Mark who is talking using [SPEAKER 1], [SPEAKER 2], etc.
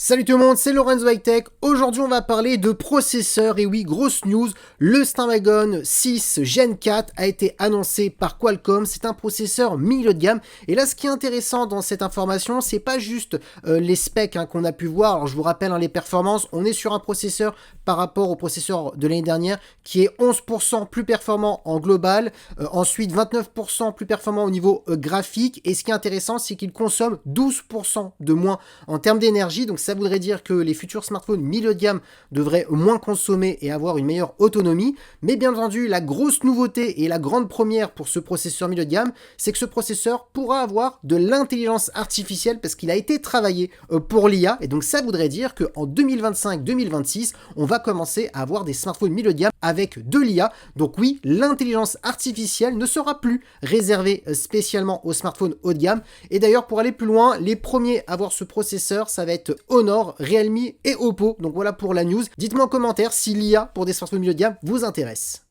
[SPEAKER 1] Salut tout le monde, c'est Lorenzo High Tech. Aujourd'hui, on va parler de processeurs. Et oui, grosse news, le Snapdragon 6 Gen 4 a été annoncé par Qualcomm. C'est un processeur milieu de gamme. Et là, ce qui est intéressant dans cette information, c'est pas juste les specs qu'on a pu voir. Alors, je vous rappelle les performances. On est sur un processeur par rapport au processeur de l'année dernière qui est 11% plus performant en global. Ensuite, 29% plus performant au niveau graphique. Et ce qui est intéressant, c'est qu'il consomme 12% de moins en termes d'énergie. Donc, ça voudrait dire que les futurs smartphones milieu de gamme devraient moins consommer et avoir une meilleure autonomie. Mais bien entendu, la grosse nouveauté et la grande première pour ce processeur milieu de gamme, c'est que ce processeur pourra avoir de l'intelligence artificielle parce qu'il a été travaillé pour l'IA. Et donc ça voudrait dire qu'en 2025-2026, on va commencer à avoir des smartphones milieu de gamme avec de l'IA. Donc oui, l'intelligence artificielle ne sera plus réservée spécialement aux smartphones haut de gamme. Et d'ailleurs, pour aller plus loin, les premiers à avoir ce processeur, ça va être Honor, Realme et Oppo. Donc voilà pour la news. Dites-moi en commentaire si l'IA pour des smartphones milieu de gamme vous intéresse.